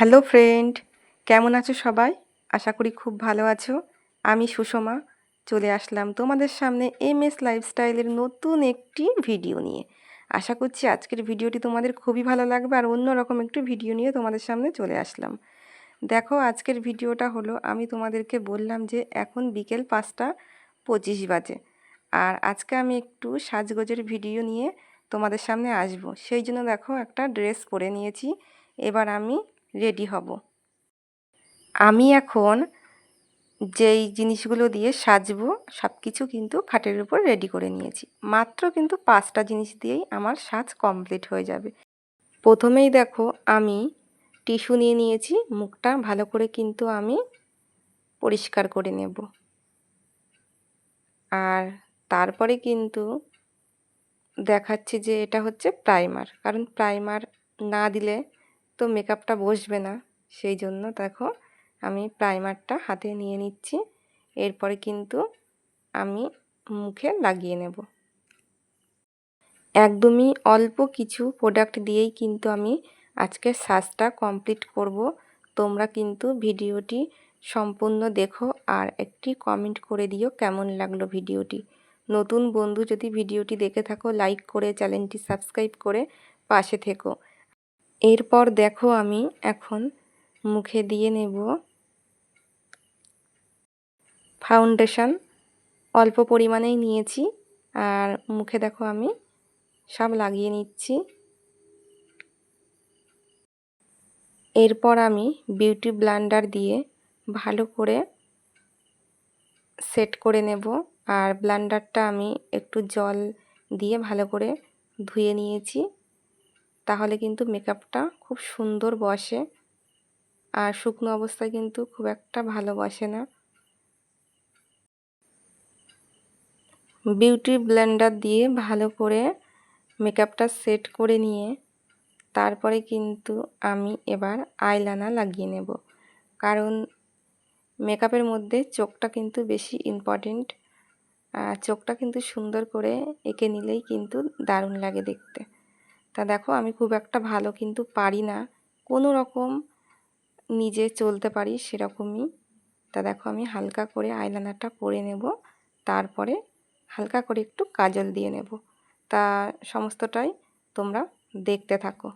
Hello friend, কেমন আছো সবাই? আশা করি খুব ভালো আছো। আমি সুষমা চলে আসলাম তোমাদের সামনে এমএস লাইফস্টাইলের নতুন একটি ভিডিও নিয়ে। আশা করছি আজকের ভিডিওটি তোমাদের খুবই ভালো লাগবে আর অন্যরকম একটু ভিডিও নিয়ে তোমাদের সামনে চলে আসলাম। দেখো, আজকের ভিডিওটা হলো, আমি তোমাদেরকে বললাম যে এখন বিকেল 5টা 25 বাজে, আর আজকে আমি একটু সাজগোজের ভিডিও নিয়ে তোমাদের সামনে আসব। সেই জন্য দেখো একটা ড্রেস পরে নিয়েছি, এবার আমি রেডি হব। আমি এখন যেই জিনিসগুলো দিয়ে সাজবো সব কিছু কিন্তু খাটের উপর রেডি করে নিয়েছি। মাত্র কিন্তু 5টা জিনিস দিয়েই আমার সাজ কমপ্লিট হয়ে যাবে। প্রথমেই দেখো, আমি টিস্যু নিয়ে নিয়েছি, মুখটা ভালো করে কিন্তু আমি পরিষ্কার করে নেব। আর তারপরে কিন্তু দেখাচ্ছি যে এটা হচ্ছে প্রাইমার, কারণ প্রাইমার না দিলে তো মেকআপটা বসবে না। সেই জন্য দেখো আমি প্রাইমারটা হাতে নিয়ে নিচ্ছি, এরপরে কিন্তু আমি মুখে লাগিয়ে নেব। একদমই অল্প কিছু প্রোডাক্ট দিয়েই কিন্তু আমি আজকের সাজটা কমপ্লিট করব। তোমরা কিন্তু ভিডিওটি সম্পূর্ণ দেখো আর একটি কমেন্ট করে দিও কেমন লাগলো ভিডিওটি। নতুন বন্ধু যদি ভিডিওটি দেখে থাকো, লাইক করে চ্যানেলটি সাবস্ক্রাইব করে পাশে থেকো। এরপর দেখো আমি এখন মুখে দিয়ে নেব ফাউন্ডেশন। অল্প পরিমাণেই নিয়েছি, আর মুখে দেখো আমি সব লাগিয়ে নিচ্ছি। এরপর আমি বিউটি ব্লেন্ডার দিয়ে ভালো করে সেট করে নেব। আর ব্লেন্ডারটা আমি একটু জল দিয়ে ভালো করে ধুয়ে নিয়েছি, তাহলে কিন্তু মেকআপটা খুব সুন্দর বসে। আর শুকনো অবস্থায় কিন্তু খুব একটা ভালো বসে না। বিউটি ব্লেন্ডার দিয়ে ভালো করে মেকআপটা সেট করে নিয়ে তারপরে কিন্তু আমি এবার আইলাইনার লাগিয়ে নেব, কারণ মেকআপের মধ্যে চোখটা কিন্তু বেশি ইম্পর্টেন্ট। চোখটা কিন্তু সুন্দর করে এঁকে নিলেই কিন্তু দারুণ লাগে দেখতে। তা দেখো, আমি খুব একটা ভালো কিন্তু পারি না, কোনো রকম নিজে চলতে পারি সেরকমই। তা দেখো আমি হালকা করে আইলাইনারটা করে নেব, তারপরে হালকা করে একটু কাজল দিয়ে নেব। তা সমস্তটাই তোমরা দেখতে থাকো।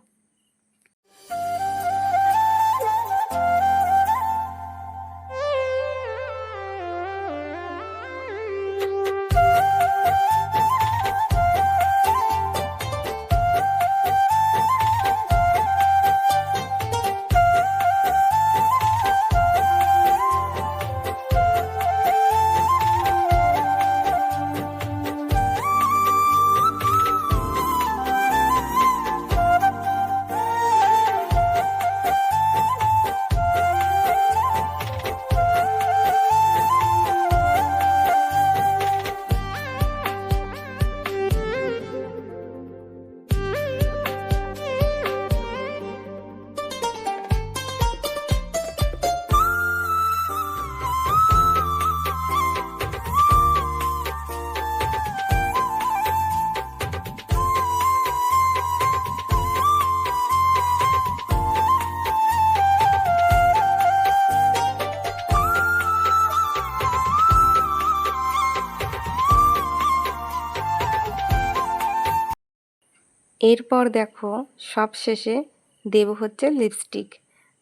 এরপর দেখো সব শেষে দেব হচ্ছে লিপস্টিক।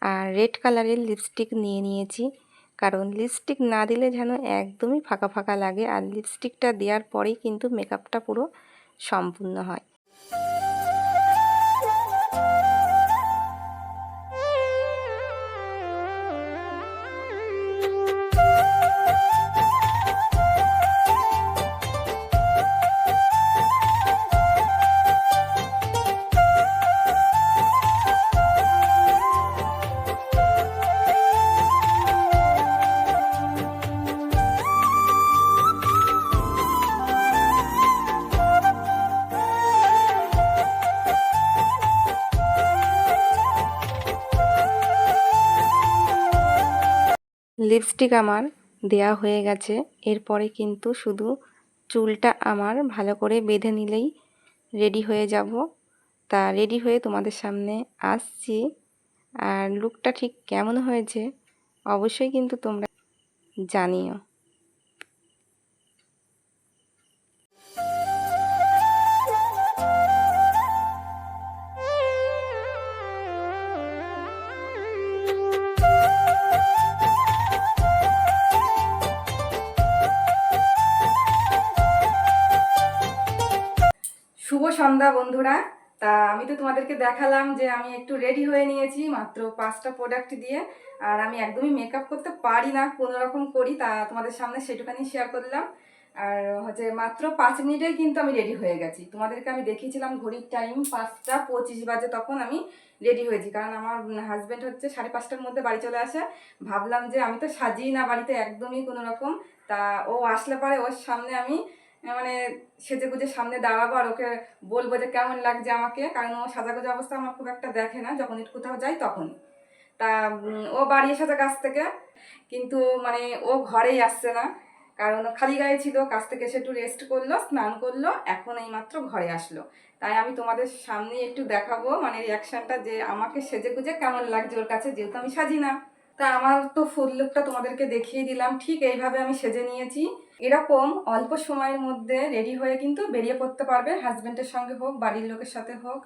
আর রেড কালারের লিপস্টিক নিয়ে নিয়েছি, কারণ লিপস্টিক না দিলে যেন একদমই ফাঁকা ফাঁকা লাগে, আর লিপস্টিকটা দেওয়ার পরেই কিন্তু মেকআপটা পুরো সম্পূর্ণ হয়। লিপস্টিক আমার দেয়া হয়ে গেছে, এরপরে কিন্তু শুধু চুলটা আমার ভালো করে বেঁধে নিলেই রেডি হয়ে যাব। তা রেডি হয়ে তোমাদের সামনে আসছি। আর লুকটা ঠিক কেমন হয়েছে অবশ্যই কিন্তু তোমরা জানিও। শুভ সন্ধ্যা বন্ধুরা। তা আমি তো তোমাদেরকে দেখালাম যে আমি একটু রেডি হয়ে নিয়েছি মাত্র 5টা প্রোডাক্ট দিয়ে। আর আমি একদমই মেকআপ করতে পারি না, কোনো রকম করি, তা তোমাদের সামনে সেটুখানি শেয়ার করলাম। আর হচ্ছে মাত্র 5 মিনিটেই কিন্তু আমি রেডি হয়ে গেছি। তোমাদেরকে আমি দেখিয়েছিলাম ঘড়ির টাইম 5টা 25 বাজে, তখন আমি রেডি হয়েছি, কারণ আমার হাজব্যান্ড হচ্ছে 5:30টার মধ্যে বাড়ি চলে আসে। ভাবলাম যে আমি তো সাজিই না বাড়িতে একদমই কোনো রকম, তা ও আসলে পরে ওর সামনে আমি মানে সেজে গুজে সামনে দাঁড়াবো আর ওকে বলবো যে কেমন লাগছে আমাকে, কারণ ও সাজাগোজা অবস্থা আমার খুব একটা দেখে না, যখন একটু কোথাও যাই তখন। তা ও বাড়ি এসেছে কাছ থেকে, কিন্তু মানে ও ঘরেই আসছে না, কারণ ও খালি গায়ে ছিল, কাছ থেকে এসে একটু রেস্ট করলো, স্নান করলো, এখন এইমাত্র ঘরে আসলো। তাই আমি তোমাদের সামনে একটু দেখাবো মানে রিয়াকশানটা, যে আমাকে সেজে গুজে কেমন লাগছে ওর কাছে, যেহেতু আমি সাজি না। তা আমার তো ফুল লুকটা তোমাদেরকে দেখিয়ে দিলাম, ঠিক এইভাবে আমি সেজে নিয়েছি। এরকম অল্প সময়ের মধ্যে রেডি হয়ে কিন্তু বেরিয়ে পড়তে পারবে, হাজব্যান্ডের সঙ্গে হোক, বাড়ির লোকের সাথে হোক,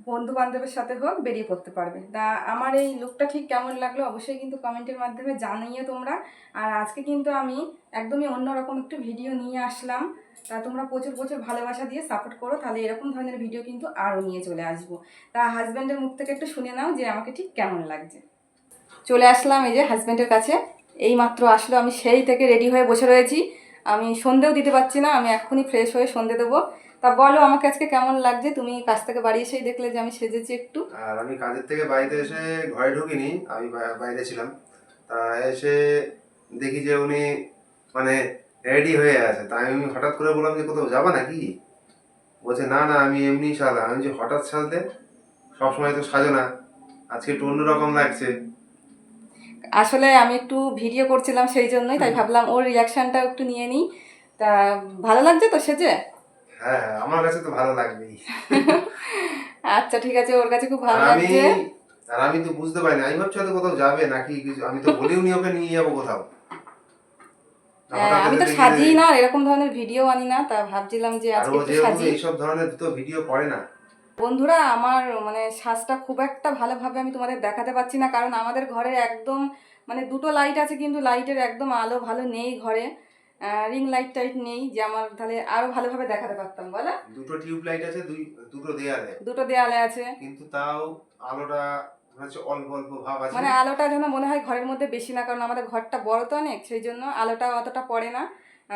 বন্ধু বান্ধবের সাথে হোক, বেরিয়ে পড়তে পারবে। তা আমার এই লুকটা ঠিক কেমন লাগলো অবশ্যই কিন্তু কমেন্টের মাধ্যমে জানিয়ে তোমরা। আর আজকে কিন্তু আমি একদমই অন্যরকম একটু ভিডিও নিয়ে আসলাম, তা তোমরা প্রচুর প্রচুর ভালোবাসা দিয়ে সাপোর্ট করো, তাহলে এরকম ধরনের ভিডিও কিন্তু আরও নিয়ে চলে আসবো। তা হাজব্যান্ডের মুখ থেকে একটু শুনে নাও যে আমাকে ঠিক কেমন লাগছে। চলে আসলাম এই যে হাজব্যান্ডের কাছে, এই মাত্র আসলো, আমি সেই থেকে রেডি হয়ে বসে রয়েছি। আমি সন্ধেও দিতে পারছি না, আমি এক্ষুনি ফ্রেশ হয়ে সন্ধে দেবো। তা বলো আমাকে আজকে কেমন লাগছে, তুমি কাজ থেকে বাড়ি এসেই দেখলে যে আমি সেজেছি একটু। আর আমি কাজের থেকে বাড়িতে এসে ঘরে ঢুকিনি, আমি বাইরে ছিলাম। তা এসে দেখি যে উনি মানে রেডি হয়ে আছে। তাই আমি হঠাৎ করে বললাম যে কোথাও যাবা নাকি? বলছে না না, আমি এমনি সাজা। আমি যে হঠাৎ সাজলে, সবসময় তো সাজো না, আজকে একটু অন্যরকম লাগছে। আসলে আমি একটু ভিডিও করছিলাম সেই জন্যই, তাই ভাবলাম ওর রিয়াকশানটা একটু নিয়ে নিই। তা ভালো লাগছে তো সেজে? হ্যাঁ হ্যাঁ, আমার কাছে তো ভালো লাগবেই। আচ্ছা ঠিক আছে, ওর কাছে খুব আর ভালো আমি লাগছে। আর আমি তো বুঝতে পারিনি, আমি ভাবছি হয়তো কোথাও যাবে নাকি কিছু। আমি তো বলিও নি ওকে নিয়ে যাবো কোথাও। হঠাৎ আমি এসে তো দেখি যে, সাজিই না, এরকম ধরনের ভিডিও আনি না, তা ভাবছিলাম যে আর আজকে ও একটু যেহেতু সাজি। এইসব ধরনের তো ভিডিও করে না। বন্ধুরা আমার মানে সাজটা খুব একটা ভালোভাবে আমি তোমাদের দেখাতে পারছি না, কারণ আমাদের ঘরে একদম মানে দুটো লাইট আছে, কিন্তু লাইটের একদম আলো ভালো নেই ঘরে, রিং লাইট টাইট নেই, যে আমার তাহলে আরো ভালোভাবে দেখাতে পারতাম, বলো। দুটো টিউব লাইট আছে, দুটো দেয়ালে, দুটো দেয়ালে আছে, কিন্তু তাও আলোটা হচ্ছে অল্প অল্প ভাব আছে। মানে আলোটা যেন মনে হয় ঘরের মধ্যে বেশি না, কারণ আমাদের ঘরটা বড় তো অনেক, সেই জন্য আলোটা অতটা পড়ে না।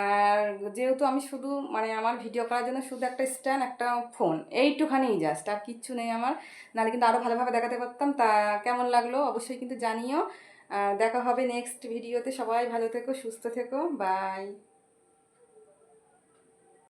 আর যেহেতু আমি শুধু মানে আমার ভিডিও করার জন্য শুধু একটা স্ট্যান্ড, একটা ফোন, এইটুখানেই জাস্ট, আর কিচ্ছু নেই আমার, নাহলে কিন্তু আরও ভালোভাবে দেখাতে পারতাম। তা কেমন লাগলো অবশ্যই কিন্তু জানিও। দেখা হবে নেক্সট ভিডিওতে, সবাই ভালো থেকো, সুস্থ থেকো, বাই।